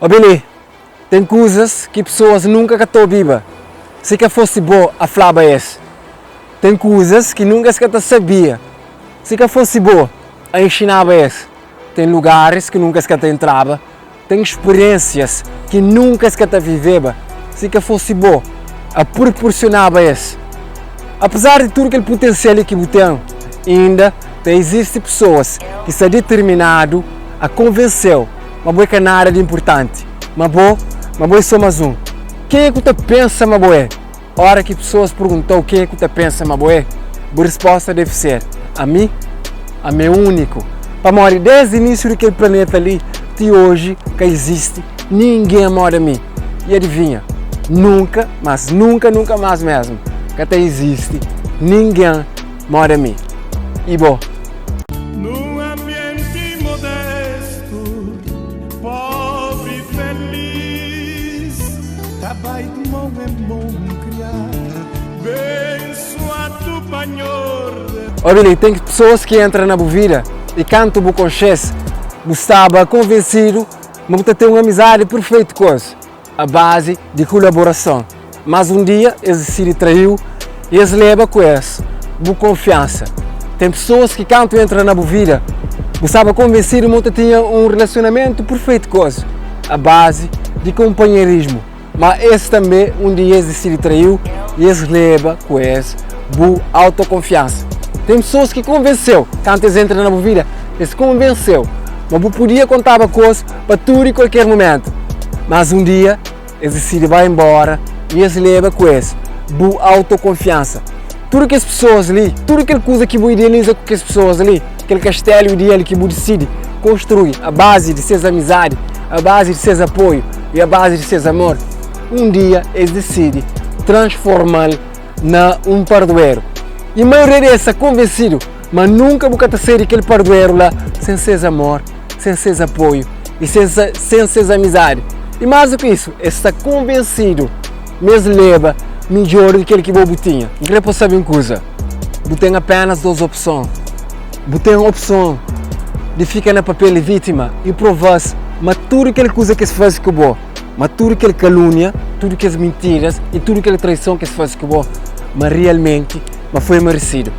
Ó, Billy, tem coisas que pessoas nunca catou viva. Se que fosse bom, a flaba esse. Tem coisas que nunca se sabia. Se que fosse bom, a ensinava esse. Tem lugares que nunca se entrava. Tem experiências que nunca se viveva. Se que fosse bom, a proporcionava esse. Apesar de tudo aquele potencial que tem, ainda existem pessoas que estão determinadas a convencer, mas boa que nada de importante. Mas boa é só mais um. Quem é que você pensa, mas boa? A hora que pessoas perguntam quem é que você pensa, mas boa? A resposta deve ser a mim único. Para morrer desde o início daquele planeta ali, de hoje que existe, ninguém mora a mim. E adivinha? Nunca, mas nunca mais mesmo, que até existe, ninguém mora a mim. E bom. Num ambiente modesto, pobre e feliz, trabalho de mão em mão criar, abençoado Panhor. Ó, Billy, tem pessoas que entram na bovira e cantam o conchês, estava convencido, mas você tem uma amizade perfeita com eles, a base de colaboração. Mas um dia eles se traiu e eles levam com eles, boa confiança. Tem pessoas que quando entram na bovira, estava convencido que você tinha um relacionamento perfeito com eles, a base de companheirismo. Mas esse também um dia eles se traiu e eles levam com eles, boa autoconfiança. Tem pessoas que convenceu, quando eles entram na bovira, eles convenceu, mas você podia contar com eles para tudo e qualquer momento. Mas um dia eles decidem vai embora e eles levam com eles, boa autoconfiança. Tudo que as pessoas ali, tudo aquela coisa que você idealiza com as pessoas ali, aquele castelo ideal que você decide construir, a base de seus amizades, a base de seus apoio e a base de seus amor, um dia eles decidem transformá-lo num padroeiro. E a maioria dessa convencido, mas nunca vou ser aquele padroeiro lá sem seus amor, sem seus apoio e sem seus amizades. E mais do que isso, está convencido, mas leva melhor do que aquele que você tinha. Não queria para saber uma coisa. Você tem apenas duas opções. Você tem a opção de ficar na papel de vítima e provar mas tudo aquela coisa que se faz com você, mas tudo aquela calúnia, tudo aquelas mentiras e tudo aquela traição que se faz com você, mas realmente mas foi merecido.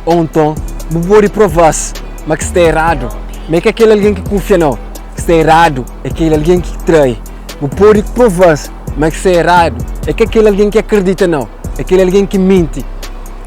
Ou então, você pode provar mas que está errado. Mas que aquele alguém que confia não, que está errado é aquele alguém que trai. Você pode provar mas que está errado é que aquele alguém que acredita não, é aquele alguém que mente.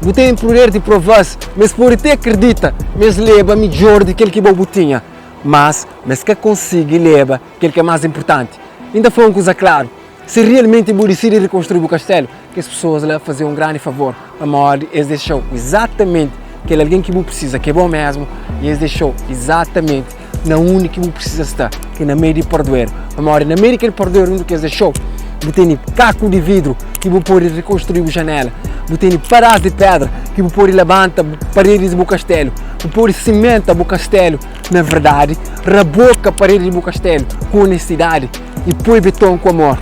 Você tem o poder de provar, mas pode até acredita, mas leva melhor do que aquele que você tinha. Mas que consiga leva aquele que é mais importante. Ainda foi uma coisa clara, se realmente você decide reconstruir o castelo, que as pessoas lá fazer um grande favor, a maior eles deixou exatamente aquele alguém que você precisa, que é bom mesmo, e eles deixou exatamente na única que você precisa estar, que é na meio de padroeiro. A maior na meio daquele padroeiro onde que eles deixou, você tem caco de vidro que você pode reconstruir a janela, você tem paradas de pedra que você pode levantar paredes do castelo, você pode cimentar o castelo, na verdade, raboca a parede do castelo com honestidade e põe betão com amor.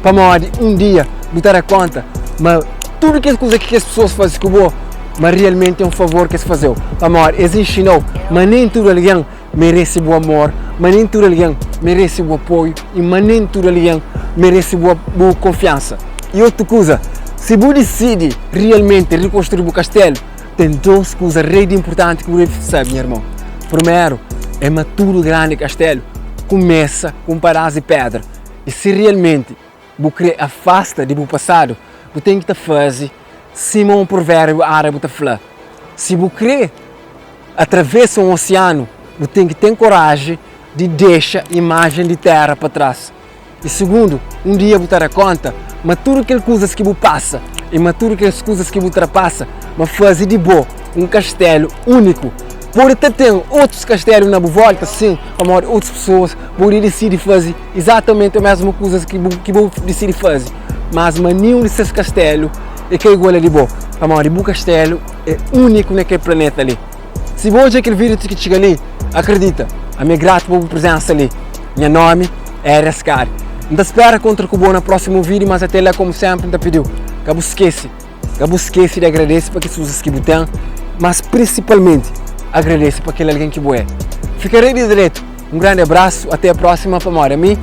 Para morrer um dia, você dará conta, mas tudo que as coisas que as pessoas fazem com você, mas realmente é um favor que se fazeu. Para morrer, eles ensinou, mas nem todo alguém merece o amor, mas nem todo alguém merece o apoio e mas nem todo alguém merece boa confiança. E outra coisa, se você decide realmente reconstruir o castelo, tem duas coisas realmente importantes que você deve saber, meu irmão. Primeiro, é maturo grande castelo, começa com paradas de pedra. E se realmente você afasta do passado, você tem que fazer Simão um provérbio árabe está falando. Se você atravessa um oceano, você tem que ter coragem de deixar a imagem de terra para trás. E segundo, um dia você dará conta, mas tudo aquelas coisas que você passa e mas tudo aquelas coisas que você ultrapassa, mas fazer de bom um castelo único. Pode até ter outros castelos na volta, sim, como outras pessoas podem decidir fazer exatamente as mesmas coisas que você decide fazer. Mas nenhum desses castelos é que é igual a de bom. O castelo é único naquele planeta ali. Se você aquele vídeo que chega ali, acredita, a minha grata por presença ali. Meu nome é Rascar. Não espera contra o no próximo vídeo, mas até lá, como sempre, te pediu. Cabo esquece de agradecer para que coisas que você tem, mas principalmente agradeço para aquele alguém que você é. Ficarei de direito. Um grande abraço, até a próxima, para a mim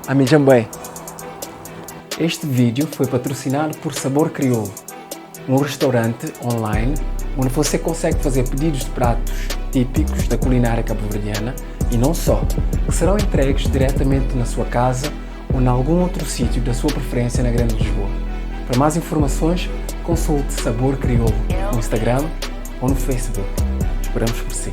a mim também. Este vídeo foi patrocinado por Sabor Crioulo, um restaurante online onde você consegue fazer pedidos de pratos típicos da culinária cabo-verdiana e não só, que serão entregues diretamente na sua casa ou em algum outro sítio da sua preferência na Grande Lisboa. Para mais informações, consulte Sabor Crioulo no Instagram ou no Facebook. Esperamos por si.